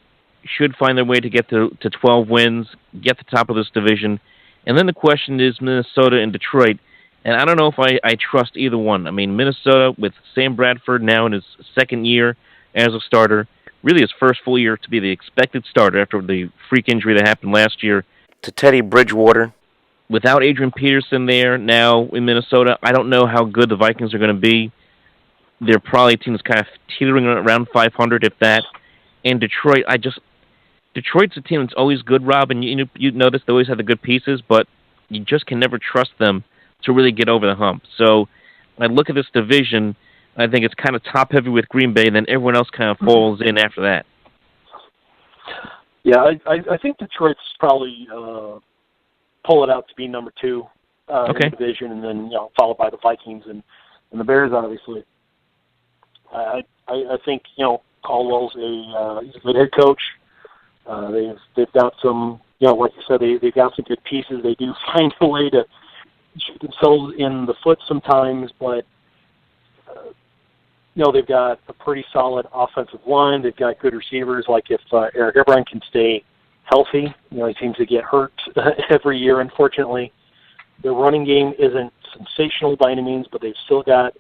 should find their way to get to 12 wins, get the top of this division. And then the question is Minnesota and Detroit. And I don't know if I trust either one. I mean, Minnesota, with Sam Bradford now in his second year as a starter, really his first full year to be the expected starter after the freak injury that happened last year to Teddy Bridgewater. Without Adrian Peterson there now in Minnesota, I don't know how good the Vikings are going to be. They're probably a team that's kind of teetering around 500, if that. And Detroit, Detroit's a team that's always good, Rob, and you notice they always have the good pieces, but you just can never trust them to really get over the hump. So I look at this division, I think it's kind of top-heavy with Green Bay, and then everyone else kind of falls in after that. Yeah, I think Detroit's probably pull it out to be number 2 in the division, and then followed by the Vikings and the Bears, obviously. I think Caldwell's he's a good head coach. They've got some like you said, they've got some good pieces. They do find a way to shoot themselves in the foot sometimes, but they've got a pretty solid offensive line. They've got good receivers. Like if Eric Ebron can stay healthy, he seems to get hurt every year, unfortunately. Their running game isn't sensational by any means, but they've got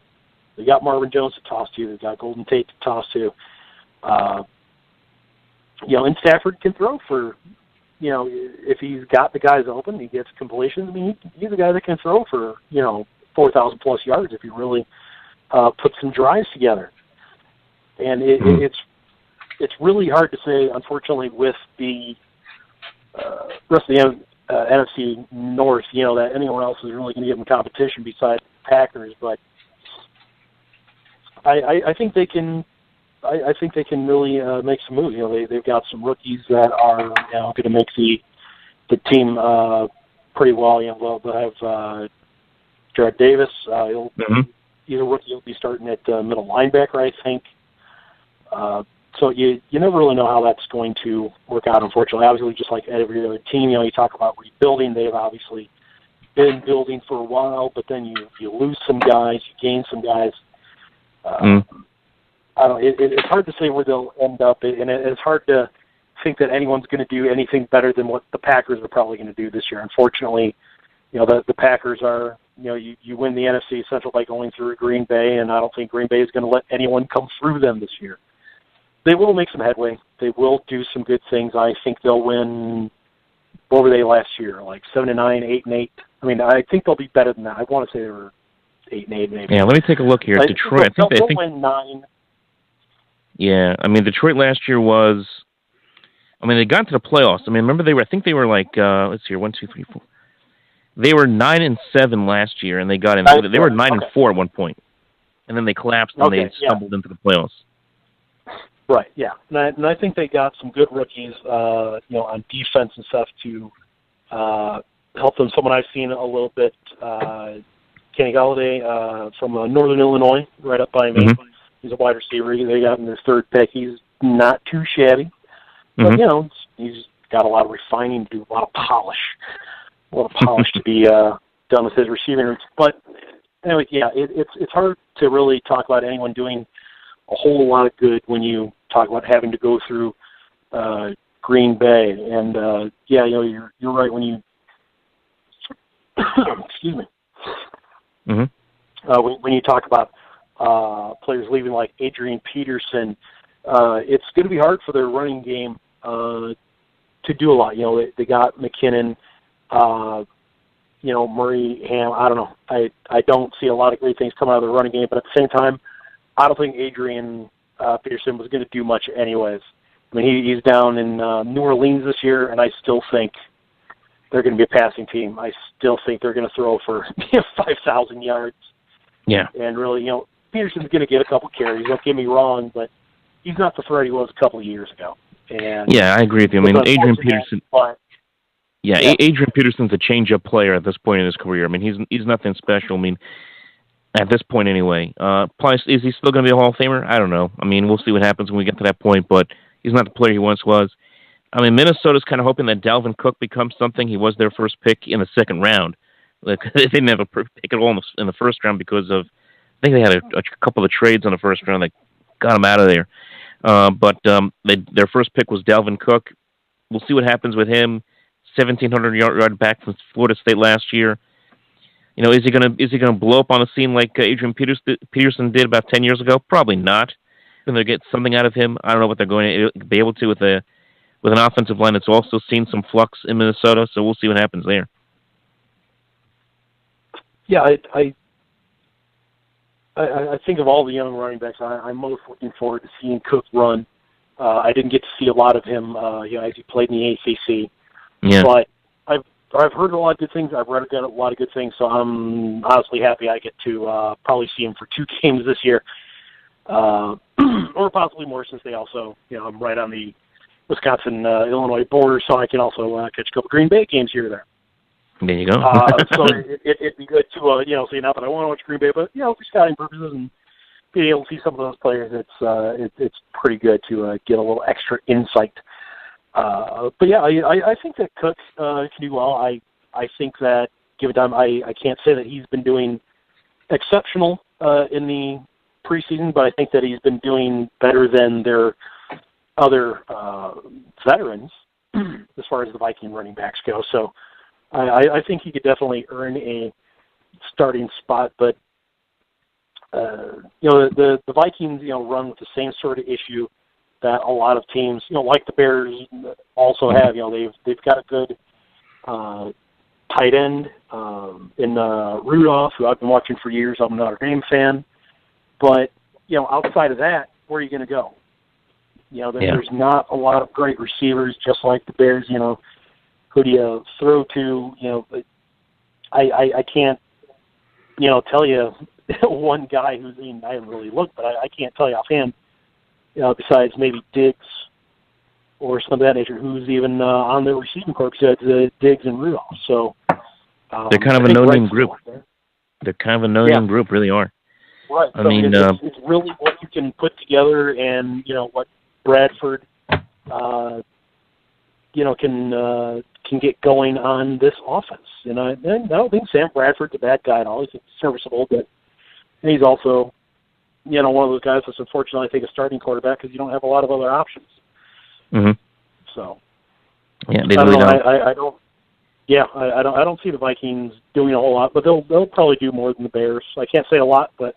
Marvin Jones to toss to. They've got Golden Tate to toss to. And Stafford can throw for, if he's got the guys open, he gets completions. I mean, he's a guy that can throw for, 4,000 plus yards if he really put some drives together. And it's really hard to say, unfortunately, with the rest of the NFC North, that anyone else is really going to give them competition besides the Packers. But I think they can. I think they can really make some moves. They've got some rookies that are going to make the team pretty well. They'll have Jared Davis. He's a rookie. He'll be starting at middle linebacker, I think. So you never really know how that's going to work out. Unfortunately, obviously, just like every other team, you talk about rebuilding. They've obviously been building for a while, but then you lose some guys, you gain some guys. I don't know, it's hard to say where they'll end up, and it's hard to think that anyone's going to do anything better than what the Packers are probably going to do this year. Unfortunately, the Packers are, you win the NFC Central by going through Green Bay, and I don't think Green Bay is going to let anyone come through them this year. They will make some headway. They will do some good things. I think they'll win. What were they last year? Like 7-9, 8-8. I mean, I think they'll be better than that. I want to say they were 8-8, maybe. Yeah, let me take a look here. Detroit. They'll win 9. Yeah, I mean, Detroit last year was. I mean, they got into the playoffs. I mean, remember they were. I think they were like. Let's see here. 1, 2, 3, 4. They were 9-7 last year, and they got in. They were 9-4 at one point, and then they collapsed and they stumbled into the playoffs. Right. Yeah, and I think they got some good rookies, on defense and stuff to help them. Someone I've seen a little bit, Kenny Galladay from Northern Illinois, right up by me. Mm-hmm. He's a wide receiver. They got him their third pick. He's not too shabby, but he's got a lot of refining to do, a lot of polish to be done with his receiving routes. But anyway, yeah, it's hard to really talk about anyone doing a whole lot of good when you talk about having to go through Green Bay. And you're right when you excuse me. Mm-hmm. When you talk about players leaving like Adrian Peterson, it's going to be hard for their running game to do a lot. They got McKinnon, Murray, Ham. I don't know. I don't see a lot of great things coming out of the running game, but at the same time, I don't think Adrian Peterson was going to do much anyways. I mean, he's down in New Orleans this year, and I still think they're going to be a passing team. I still think they're going to throw for 5,000 yards. Yeah. And really, Peterson's going to get a couple carries. Don't get me wrong, but he's not the threat he was a couple of years ago. And yeah, I agree with you. I mean, Adrian Peterson. Adrian Peterson's a change-up player at this point in his career. I mean, he's nothing special. I mean, at this point anyway. Plus, is he still going to be a Hall of Famer? I don't know. I mean, we'll see what happens when we get to that point, but he's not the player he once was. I mean, Minnesota's kind of hoping that Dalvin Cook becomes something. He was their first pick in the second round. Like, they didn't have a pick at all in the first round because of, I think they had a couple of trades on the first round that got him out of there. But their first pick was Dalvin Cook. We'll see what happens with him. 1,700 yard back from Florida State last year. Is he gonna blow up on the scene like Adrian Peterson did about 10 years ago? Probably not. Going to get something out of him. I don't know what they're going to be able to with an offensive line that's also seen some flux in Minnesota. So we'll see what happens there. Yeah, I think of all the young running backs, I'm most looking forward to seeing Cook run. I didn't get to see a lot of him, as he played in the ACC. Yeah. But I've heard a lot of good things. I've read a lot of good things. So I'm honestly happy I get to probably see him for 2 games this year, or possibly more, since they also, I'm right on the Wisconsin-Illinois border, so I can also catch a couple Green Bay games here or there. There you go. So it'd be good to, see, not that I want to watch Green Bay, but, for scouting purposes and being able to see some of those players, it's pretty good to get a little extra insight. But yeah, I think that Cook can do well. I think that, given time, I can't say that he's been doing exceptional in the preseason, but I think that he's been doing better than their other veterans as far as the Viking running backs go. So I think he could definitely earn a starting spot. But the Vikings run with the same sort of issue that a lot of teams like the Bears also have. They've got a good tight end in Rudolph, who I've been watching for years. I'm a Notre Dame fan. But, outside of that, where are you going to go? There's not a lot of great receivers, just like the Bears. Who do you throw to? I can't, tell you one guy who's, I haven't really looked, but I can't tell you offhand, besides maybe Diggs or some of that nature, who's even on the receiving corps besides Diggs and Rudolph. So they're kind of a no-name group. They're kind of a no-name group, really are. Right. I mean, it's really what you can put together, and what Bradford, can get going on this offense. And I don't think Sam Bradford's a bad guy at all. He's serviceable, but he's also, one of those guys that's unfortunately, I think, a starting quarterback because you don't have a lot of other options. Mm-hmm. So, yeah, they really don't. I don't. Yeah, I don't see the Vikings doing a whole lot, but they'll probably do more than the Bears. I can't say a lot, but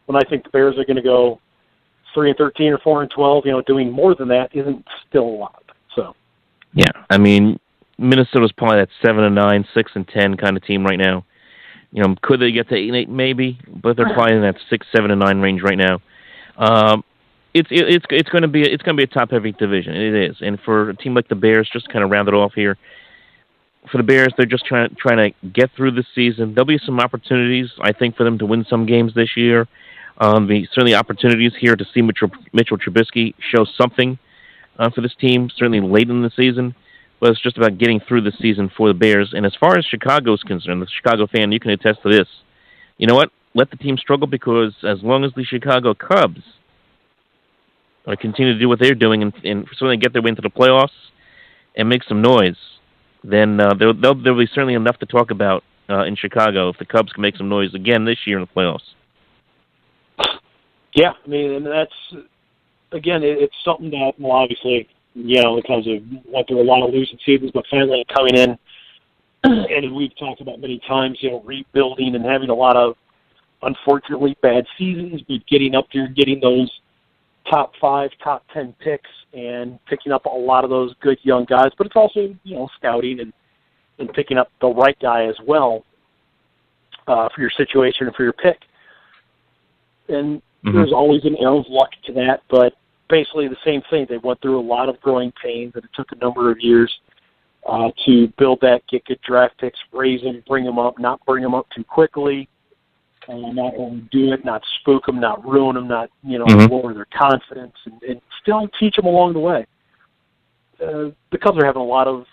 when I think the Bears are going to go 3-13 or 4-12, doing more than that isn't still a lot. So, yeah, I mean, Minnesota's probably that 7-9, 6-10 kind of team right now. Could they get to 8-8? Maybe, but they're probably in that 6, 7-9 range right now. It's going to be a top heavy division. It is, and for a team like the Bears, just to kind of round it off here. For the Bears, they're just trying to get through this season. There'll be some opportunities, I think, for them to win some games this year. Certainly opportunities here to see Mitchell Trubisky show something for this team, certainly late in the season. But it's just about getting through the season for the Bears. And as far as Chicago's concerned, the Chicago fan, you can attest to this. You know what? Let the team struggle, because as long as the Chicago Cubs continue to do what they're doing and certainly get their way into the playoffs and make some noise, then there'll be certainly enough to talk about in Chicago if the Cubs can make some noise again this year in the playoffs. Yeah, I mean, and that's, again, it's something that, well, obviously, it comes of went through a lot of losing seasons, but finally coming in, and we've talked about many times, rebuilding and having a lot of, unfortunately, bad seasons, but getting up there, getting those top 5, top 10 picks, and picking up a lot of those good young guys. But it's also, scouting and picking up the right guy as well for your situation and for your pick. And there's always an air of luck to that, but basically the same thing. They went through a lot of growing pains, and it took a number of years to build that, get good draft picks, raise them, bring them up, not bring them up too quickly, not overdo it, not spook them, not ruin them, not lower their confidence, and still teach them along the way. The Cubs are having a lot of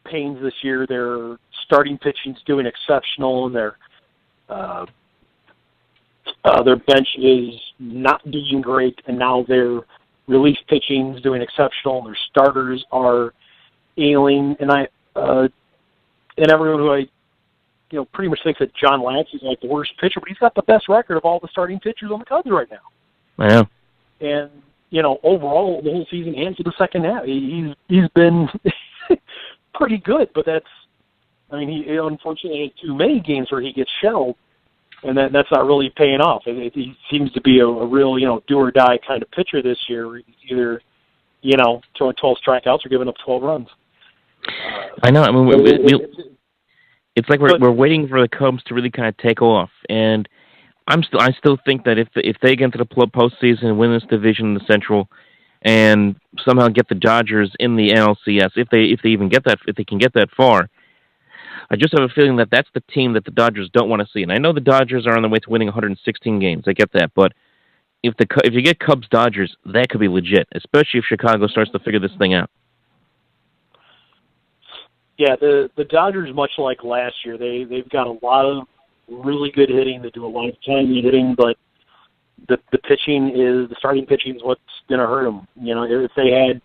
pains this year. Their starting pitching's doing exceptional, and their bench is not doing great, and now their relief pitching is doing exceptional, and their starters are ailing. And everyone who I pretty much thinks that John Lance is like the worst pitcher, but he's got the best record of all the starting pitchers on the Cubs right now. Yeah. And overall the whole season and for the second half, he's been pretty good. But that's I mean, he unfortunately had too many games where he gets shelled, and that's not really paying off. He seems to be a real, do or die kind of pitcher this year. Either, throwing 12 strikeouts or giving up 12 runs. I know. I mean, it's like we're waiting for the Cubs to really kind of take off, and I still think that if they get into the postseason and win this division in the Central, and somehow get the Dodgers in the NLCS, if they can get that far, I just have a feeling that that's the team that the Dodgers don't want to see. And I know the Dodgers are on their way to winning 116 games. I get that, but if you get Cubs Dodgers, that could be legit, especially if Chicago starts to figure this thing out. Yeah, the Dodgers, much like last year, they've got a lot of really good hitting. They do a lot of timely hitting, but the starting pitching is what's going to hurt them. If they had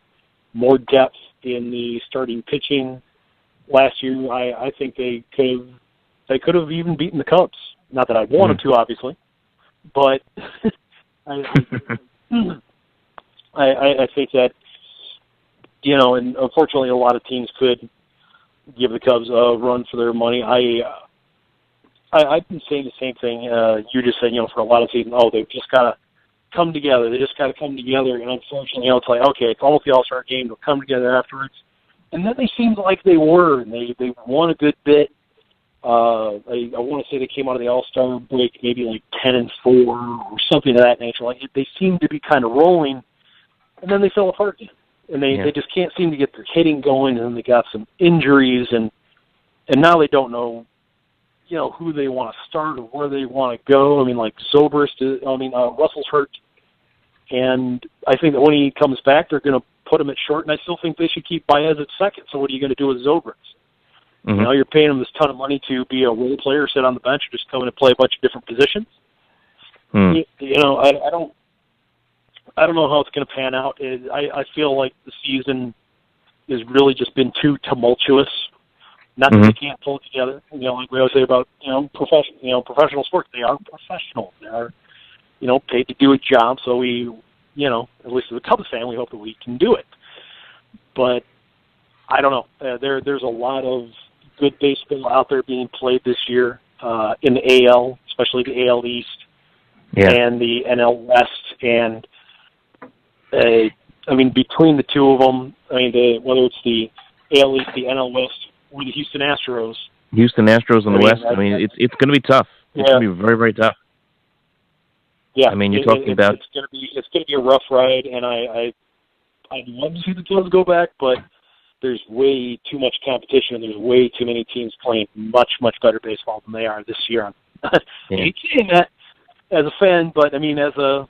more depth in the starting pitching last year, I think they could have even beaten the Cubs. Not that I want them to, obviously, but I think that and unfortunately, a lot of teams could give the Cubs a run for their money. I've been saying the same thing you just said. For a lot of seasons, they've just got to come together. They just got to come together, and unfortunately, it's like, okay, it's almost the All-Star game. They'll come together afterwards. And then they seemed like they were, and they won a good bit. I want to say they came out of the All-Star break maybe like 10-4 or something of that nature. Like they seemed to be kind of rolling, and then they fell apart again. And they just can't seem to get their hitting going, and then they got some injuries, and now they don't know, who they want to start or where they want to go. I mean, like Russell's hurt, and I think that when he comes back, they're going to put him at short, and I still think they should keep Baez at second. So what are you going to do with Zobrist? Mm-hmm. You're paying him this ton of money to be a role player, sit on the bench, or just come in and play a bunch of different positions. I don't know how it's going to pan out. I feel like the season has really just been too tumultuous. Not that they can't pull it together. Like we always say about professional sports, they are professional. They are paid to do a job. So we, at least as a Cubs fan, we hope that we can do it. But I don't know. There's a lot of good baseball out there being played this year in the AL, especially the AL East and the NL West. And between the two of them, whether it's the AL East, the NL West, or the Houston Astros. Houston Astros in the West. It's going to be tough. It's going to be very, very tough. Yeah, you're talking about it's going to be a rough ride, and I'd love to see the Cubs go back, but there's way too much competition, and there's way too many teams playing much, much better baseball than they are this year. I hate saying that as a fan, but as a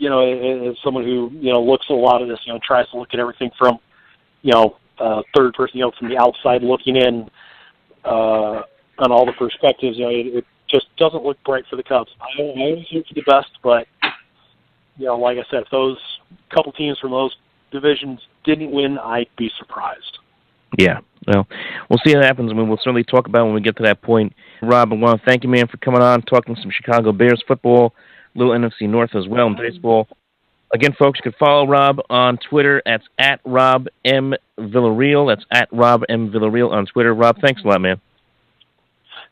as someone who looks at a lot of this, tries to look at everything from third person, from the outside looking in on all the perspectives. It just doesn't look bright for the Cubs. I always hope for the best, but like I said, if those couple teams from those divisions didn't win, I'd be surprised. Yeah, well, we'll see what happens. We'll certainly talk about it when we get to that point. Rob, I want to thank you, man, for coming on, talking some Chicago Bears football, little NFC North as well, and baseball. Again, folks, you can follow Rob on Twitter. That's at Rob M. Villarreal. That's at Rob M. Villarreal on Twitter. Rob, thanks a lot, man.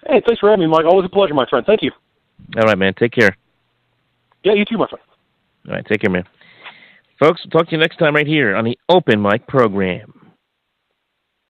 Hey, thanks for having me, Mike. Always a pleasure, my friend. Thank you. All right, man. Take care. Yeah, you too, my friend. All right, take care, man. Folks, we'll talk to you next time right here on the Open Mic program.